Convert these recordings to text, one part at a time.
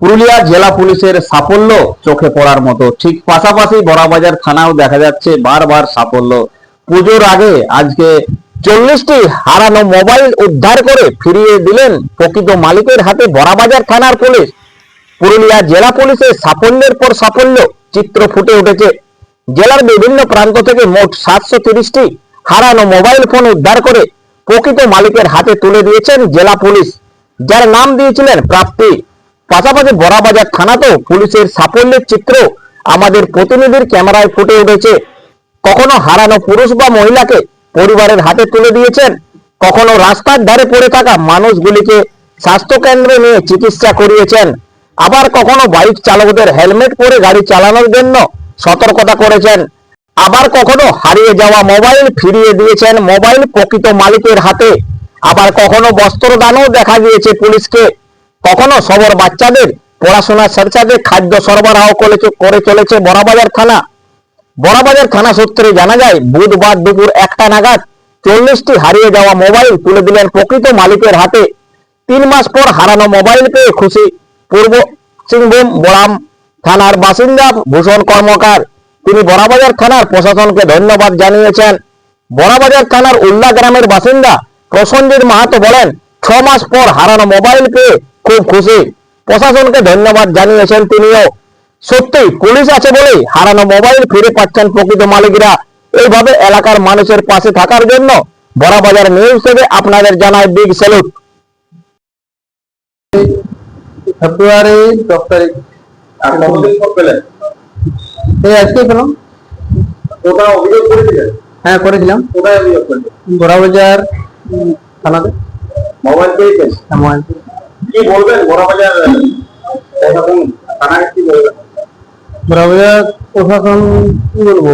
পুরুলিয়া জেলা পুলিশের সাফল্য চোখে পড়ার মতো, ঠিক পাশাপাশি বড়াবাজার থানাও দেখা যাচ্ছে বারবার সাফল্য। পুজোর আগে আজকে 40টি হারানো মোবাইল উদ্ধার করে ফিরিয়ে দিলেন প্রকৃত মালিকের হাতে বড়াবাজার থানার পুলিশ। পুরুলিয়া জেলা পুলিশের সাফল্যের পর সাফল্য চিত্র ফুটে উঠেছে। জেলার বিভিন্ন প্রান্ত থেকে মোট 730টি হারানো মোবাইল ফোন উদ্ধার করে প্রকৃত মালিকের হাতে তুলে দিয়েছেন জেলা পুলিশ, যার নাম দিয়েছিলেন প্রাপ্তি। পাশাপাশি বড়াবাজার থানাতেও পুলিশের সাফল্যের চিত্র আমাদের প্রতিনিধির ক্যামেরায় ফুটে উঠেছে। কখনো হারানো পুরুষ বা মহিলাকে পরিবারের হাতে তুলে দিয়েছেন, কখনো রাস্তার ধারে পড়ে থাকা মানুষগুলিকে স্বাস্থ্য কেন্দ্রে নিয়ে চিকিৎসা করিয়েছেন, আবার কখনো বাইক চালকদের হেলমেট পরে গাড়ি চালানোর জন্য সতর্কতা করেছেন, আবার কখনো হারিয়ে যাওয়া মোবাইল ফিরিয়ে দিয়েছেন মোবাইল প্রকৃত মালিকের হাতে। আবার কখনো বস্ত্রদানও দেখা গিয়েছে পুলিশকে। কখনো সবর বাচ্চাদের পড়াশোনার স্বেচ্ছাতে খাদ্য সরবরাহ করে চলেছে বড়াবাজার থানা। বড়াবাজার থানা সূত্রে জানা যায়, বুধবার দুপুর 1টা নাগাদ 40টি হারিয়ে যাওয়া মোবাইল তুলে দিলেন প্রকৃত মালিকের হাতে। 3 মাস পর হারানো মোবাইল পেয়ে খুশি পূর্ব সিংভূম বড়াম থানার বাসিন্দা ভূষণ কর্মকার। তিনি বড়াবাজার থানার প্রশাসনকে ধন্যবাদ জানিয়েছেন। বড়াবাজার থানার উল্লা গ্রামের বাসিন্দা প্রসঞ্জিৎ মাহাতো বলেন, 6 মাস পর হারানো মোবাইল পেয়ে খুব খুশি। প্রশাসনকে ধন্যবাদ জানিয়েছেন তিনিও। সত্যি পুলিশ আছে বলেই হারানো মোবাইল ফিরে পাচ্ছেন প্রকৃত মালিকরা। এইভাবে এলাকার মানুষের পাশে থাকার জন্য বড়াবাজার নিউজ থেকে আপনাদের জানাই বিগ স্যালুট। ফেব্রুয়ারি 10 তারিখ আজকে পেলাম। ওটা অভিযোগ করেছিলেন? হ্যাঁ করেছিলাম। কোথায় অভিযোগ করলেন? বড়াবাজার থানাতে মোবাইল পেয়েছেন? মোবাইল। কি বলবেন বড়াবাজার প্রশাসন থানায়, কি বলবেন? বড়াবাজার প্রশাসন কি বলবো,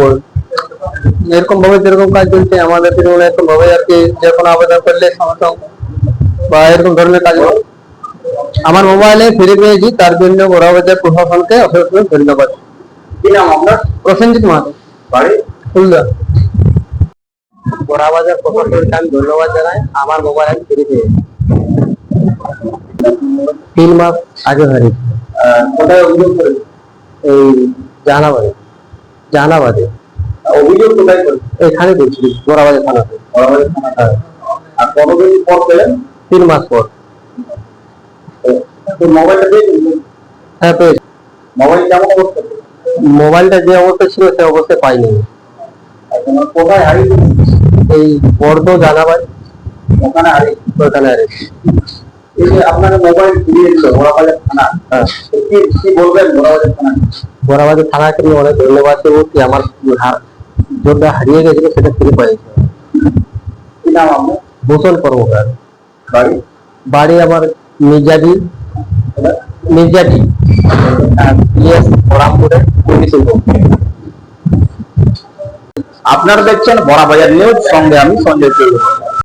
এরকম ভাবে যেরকম কাজ চলছে আমাদের এরকম ভাবে আর কি, যে কোনো আবেদন করলে সমস্যা বা এরকম ধরনের কাজ আমার মোবাইলে ফিরে পেয়েছি, তার জন্য বড়াবাজার প্রশাসনকে অসংখ্য ধন্যবাদ। কি নাম আপনার? প্রসেনজিৎ মাহাতো, বাড়ি ফুলদা। বড়াবাজার প্রশাসনকে আমি ধন্যবাদ জানাই, আমার মোবাইল আমি ফিরে পেয়েছি। 3 মাস আগে হারিয়েছি। কোথায় অভিযোগ করেছেন? এই জাহানাবাদে। অভিযোগ কোথায় করেছেন? এখানে করছি বড়াবাজার থানাতে। বড়াবাজার থানা। আর কতদিন পর পেলেন? 3 মাস পর। তো মোবাইলটা পেয়েছেন? হ্যাঁ পেয়েছি। মোবাইল কেমন অবস্থা? মোবাইলটা যে অবস্থা ছিল সে অবস্থায় পাইনি। কোথায় হারিয়েছেন? এই বর্দ জানাবাদ ওখানে হারিয়েছেন? ওখানে হারিয়েছি। এই যে আপনাকে মোবাইল ফিরিয়ে দিল বড়াবাজার থানা, কি বলবেন বড়াবাজার থানা? বড়াবাজার থানাকে আমি অনেক ধন্যবাদ দেবো কি আমার যেটা হারিয়ে গেছিল সেটা ফিরে পাইছি। কি নাম আপনার? ভূষণ কর্মকার। বাড়ি? বাড়ি আমার মির্জাটি বরামপুরে পূর্ব সিংভূম। আপনারা দেখছেন বড়াবাজার নিউজ, সঙ্গে আমি সঞ্জয় চৌধুরী।